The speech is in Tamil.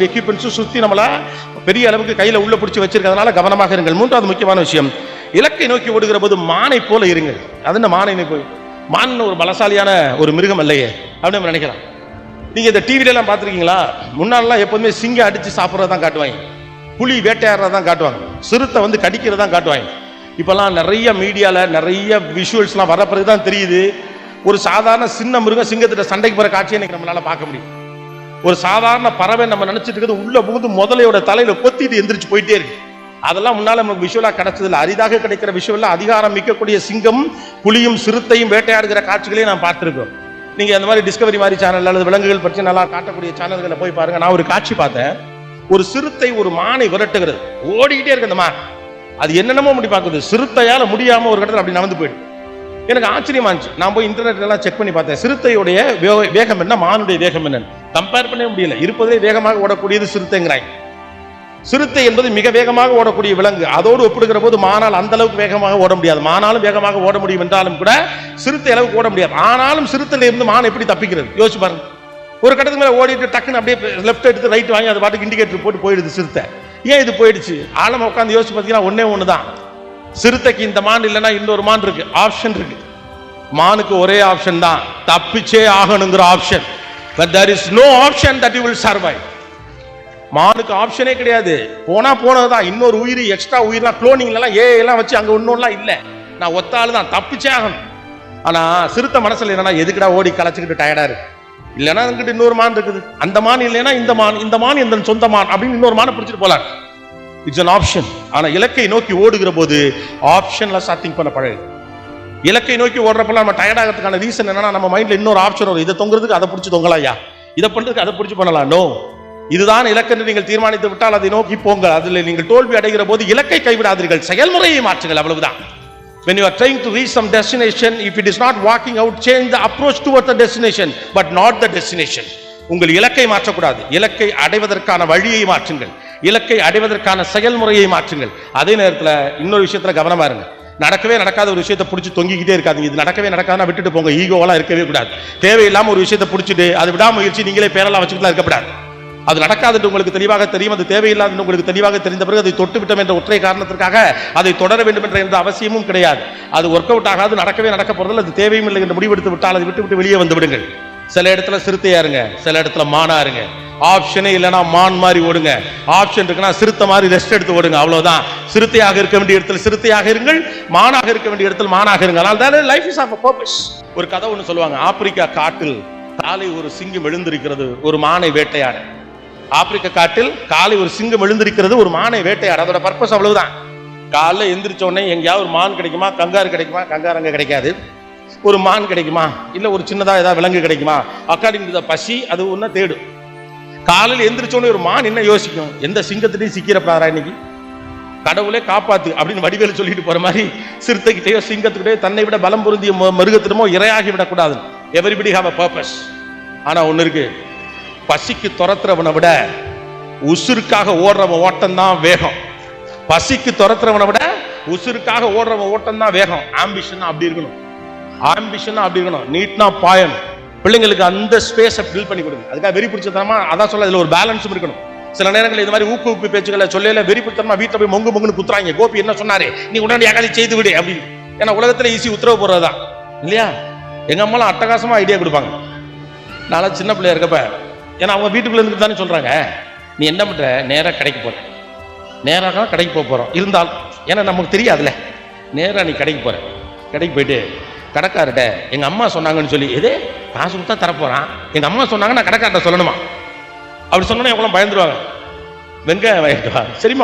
எக்யூப்மெண்ட்ஸும் சுத்தி நம்மள பெரிய அளவுக்கு கையில உள்ள பிடிச்சி வச்சிருக்கிறதுனால கவனமாக இருங்கள். மூன்றாவது முக்கியமான விஷயம், இலக்கை நோக்கி ஓடுகிற போது மானை போல இருங்கள். அது என்ன மானை போய் மான் ஒரு பலசாலியான ஒரு மிருகம் இல்லையே அப்படின்னு நம்ம நினைக்கலாம். நீங்க இந்த டிவில எல்லாம் பார்த்துருக்கீங்களா? முன்னாலாம் எப்போதுமே சிங்கம் அடிச்சு சாப்பிட்றதான் காட்டுவாங்க, புலி வேட்டையாடுறதான் காட்டுவாங்க, சிறுத்தை வந்து கடிக்கிறதான் காட்டுவாங்க. இப்பெல்லாம் நிறைய மீடியால நிறைய விஷுவல்ஸ்லாம் வர பிறகுதான் தெரியுது ஒரு சாதாரண சின்ன மிருகம் சிங்கத்திட்ட சண்டைக்கு போற காட்சியை இன்னைக்கு நம்மளால பார்க்க முடியும். ஒரு சாதாரண பறவை நம்ம நினைச்சிட்டு இருக்கிறது உள்ள புகுந்து முதலையோட தலையில கொத்திட்டு எந்திரிச்சு போயிட்டே இருக்கு. அதெல்லாம் முன்னால நமக்கு விஷுவலா கிடைச்சதில்ல. அரிதாக கிடைக்கிற விஷுவல்ல அதிகாரம் மிக்கக்கூடிய சிங்கம் புலியும் சிறுத்தையும் வேட்டையாடுகிற காட்சிகளையும் நான் பார்த்திருக்கோம். நீங்க அந்த மாதிரி டிஸ்கவரி மாதிரி சேனல் அல்லது விலங்குகள் பற்றி நல்லா காட்டக்கூடிய சேனல்களை போய் பாருங்க. நான் ஒரு காட்சி பார்த்தேன். ஒரு சிறுத்தை ஒரு மானை விரட்டுகிறது, ஓடிக்கிட்டே இருக்கு. அந்த மான் அது என்னென்னமோ முடி பார்க்குது, சிறுத்தையால முடியாம ஒரு இடத்துல அப்படி நடந்து போயிடுது. எனக்கு ஆச்சரியமா இருந்துச்சு. நான் போய் இன்டர்நெட் எல்லாம் செக் பண்ணி பார்த்தேன். சிறுத்தையுடைய வேகம் என்ன, மானுடைய வேகம் என்ன கம்பேர் பண்ண முடியல. இருப்பதே வேகமாக ஓடக்கூடியது சிறுத்தைங்கிறாங்க. சிறுத்தை என்பது மிக வேகமாக ஓடக்கூடிய விலங்கு. அதோடு ஒப்பிடுகிற போது மானால் அந்த அளவுக்கு வேகமாக ஓட முடியாது. மானாலும் வேகமாக ஓட முடியும் என்றாலும் கூட சிறுத்தை அளவுக்கு ஓட முடியாது. ஆனாலும் சிறுத்தையில இருந்து மான் எப்படி தப்பிக்கிறது யோசிச்சு பாருங்க. ஒரு கட்டத்துக்கு மேல ஓடிட்டு டக்குன்னு அப்படியே லெஃப்ட் எடுத்து ரைட் வாங்கி அது பாட்டுக்கு இண்டிகேட்டர் போட்டு போயிடுது சிறுத்தை. ஏன் இது போயிடுச்சு? ஆழமா உட்காந்து யோசிச்சு பார்த்தீங்கன்னா ஒன்னே ஒண்ணுதான். சிறுத்தைக்கு இந்த மான் இல்லைன்னா இன்னொரு மான் இருக்கு, ஆப்ஷன் இருக்கு. மானுக்கு ஒரே ஆப்ஷன் தான், தப்பிச்சே ஆகணுங்கிற option. But there is no option that you will survive. மானுக்கு ஆப்ஷனே கிடையாது. போனா போனதுதான். இன்னொரு உயிர் எக்ஸ்ட்ரா உயிர்லாம் குளோனிங்ல எல்லாம் எல்லாம் வச்சு அங்க ஒன்னொன்னுலாம் இல்ல. நான் ஒத்தாள் தான், தப்பிச்சே ஆகணும். ஆனா சிறுத்தை மனசுல என்னன்னா எதுக்குடா ஓடி களைச்சுக்கிட்டு டயர்டா இருக்கு, இல்லைன்னா அங்கிட்டு இன்னொரு மான் இருக்குது, அந்த மான் இல்லைன்னா இந்த மான் எந்த சொந்த மான் அப்படின்னு இன்னொரு மானை பிடிச்சிட்டு போலாம். It's an option. ஆனா இலக்கை நோக்கி ஓடுகிற போது ஆப்ஷன்ல திங்க் பண்ண பழகு. இலக்கை நோக்கி ஓடுறப்பெல்லாம் நம்ம டயர்ட் ஆகிறதுக்கான ரீசன் என்னன்னா நம்ம மைண்ட்ல இன்னொரு ஆப்ஷன் வரும். இதை தொங்குறதுக்கு அதை பிடிச்சி தொங்கலாயா, இதை பண்றதுக்கு அதை பிடிச்சி பண்ணலாம். நோ, இதுதான் இலக்கென்று நீங்கள் தீர்மானித்து விட்டால் அதை நோக்கி போங்க. அதில் நீங்கள் தோல்வி அடைகிற போது இலக்கை கைவிடாதீர்கள், செயல்முறையை மாற்றுங்கள். அவ்வளவுதான். When you are trying to reach some destination, if it is not working out, change the approach towards the destination, but not the destination. உங்கள் இலக்கை மாற்றக்கூடாது. இலக்கை அடைவதற்கான வழியை மாற்றுங்கள், இலக்கை அடைவதற்கான செயல்முறையை மாற்றுங்கள். அதே நேரத்தில் இன்னொரு விஷயத்துல கவனமா இருங்க. நடக்கவே நடக்காத ஒரு விஷயத்தை பிடிச்சி தொங்கிக்கிட்டே இருக்காது. இது நடக்கவே நடக்காதுன்னா விட்டுட்டு போங்க. ஈகோவெல்லாம் இருக்கவே கூடாது. தேவையில்லாம ஒரு விஷயத்தை பிடிச்சிட்டு அது விடாமுயற்சி நீங்களே பேரெல்லாம் வச்சுக்கலாம் இருக்கப்படாது. அது நடக்காது உங்களுக்கு தெளிவாக தெரியும், அது தேவையில்லாது உங்களுக்கு தெளிவாக தெரிந்த பிறகு அதை தொட்டு விட்டோம் என்ற ஒற்றை காரணத்திற்காக அதை தொடர வேண்டும் என்ற எந்த அவசியமும் கிடையாது. அது ஒர்க் அவுட் ஆகாது, நடக்கவே நடக்க போறதில்லை, அது தேவையும் இல்லை என்று முடிவெடுத்து விட்டால் அதை விட்டு வெளியே வந்து விடுங்கள். சில இடத்துல சிறுத்தையா இருங்க, சில இடத்துல மானா இருங்க. ஆப்ஷனே இல்லைன்னா மான் மாதிரி ஓடுங்க, ஆப்ஷன் இருக்குன்னா சிறுத்தை மாதிரி ரெஸ்ட் எடுத்து ஓடுங்க. அவ்வளவுதான். சிறுத்தையாக இருக்க வேண்டிய இடத்துல சிறுத்தையாக இருங்கள், மானாக இருக்க வேண்டிய இடத்துல மானாக இருங்கள். அதனால life is of a purpose. ஒரு கதை ஒன்று சொல்லுவாங்க. ஆப்பிரிக்கா காட்டில் காலை ஒரு சிங்கம் எழுந்திருக்கிறது ஒரு மானை வேட்டையாட. ஆப்பிரிக்க காட்டில் காலை ஒரு சிங்கம் எழுந்திருக்கிறது ஒரு மானை வேட்டையாட. அதோட பர்பஸ் அவ்வளவுதான். காலைல எந்திரிச்ச உடனே எங்கேயாவது ஒரு மான் கிடைக்குமா, கங்காரு கிடைக்குமா, கங்காரு அங்க கிடைக்காது. ஒரு மான் கிடைக்குமா, இல்ல ஒரு சின்னதா ஏதாவது விலங்கு கிடைக்குமா, அக்கார்டிங் டு தி பசி அது ஒன்ன தேடும். காலையில் எந்திரிச்சோன்னு ஒரு மான் என்ன யோசிக்கும், எந்த சிங்கத்திட்டையும் சிக்கிறப்படாரா இன்னைக்கு, கடவுளே காப்பாத்து அப்படின்னு வடிவேலு சொல்லிட்டு போற மாதிரி சிறுத்தைகிட்டயோ சிங்கத்துக்கிட்டே தன்னை விட பலம் பொருந்திய மிருகத்திடமோ இரையாகி விடக்கூடாது. Everybody have a purpose. ஆனா ஒண்ணு இருக்கு, பசிக்கு துரத்துறவனை விட உசுருக்காக ஓடுறவன் ஓட்டம் தான் வேகம். பசிக்கு துரத்துறவனை விட உசுருக்காக ஓடுறவன் ஓட்டம் தான் வேகம். ஆம்பிஷன் அப்படி இருக்கணும், ஆம்பிஷன் அப்படி இருக்கணும். நீட்னா பாயணும். பிள்ளைங்களுக்கு அந்த ஸ்பேஸை ஃபில் பண்ணி கொடுங்க. அதுக்காக வெறி பிடிச்சதனமா அதான் சொல்ல, இதுல ஒரு பேலன்ஸும் இருக்கணும். சில நேரங்களில் இந்த மாதிரி ஊக்குவிப்பு பேச்சுக்களை சொல்லல வெறி பிடித்தமா வீட்டில் போய் மொங்குன்னு குத்துறாங்க. கோபி என்ன சொன்னாரு, நீ உடனடியாக அதை செய்து விடு அப்படின்னு. ஏன்னா உலகத்துல ஈஸி உத்தரவு போடுறதுதான் இல்லையா. எங்க அம்மாலாம் அட்டகாசமா ஐடியா கொடுப்பாங்க. நான் சின்ன பிள்ளையா இருக்கப்ப, ஏன்னா அவங்க வீட்டுக்குள்ள இருந்து தானே சொல்றாங்க, நீ என்ன பண்ற, நேராக கடைக்கு போற, நேராக கடைக்கு போறோம் இருந்தாலும், ஏன்னா நமக்கு தெரியாதுல்ல, நேராக நீ கடைக்கு போற, கடைக்கு போயிட்டு கடைக்கார்ட்ட எங்க அம்மா சொன்னாங்கன்னு சொல்லி, எது காசு கொடுத்தா தரப்போறான், எங்க அம்மா சொன்னாங்க நான் கடைக்கார்ட்ட சொல்லணுமா, அப்படி சொன்னோன்னா எவ்வளவு பயந்துருவாங்க. வெங்காயம் வாங்கிட்டு வா, சரிம்மா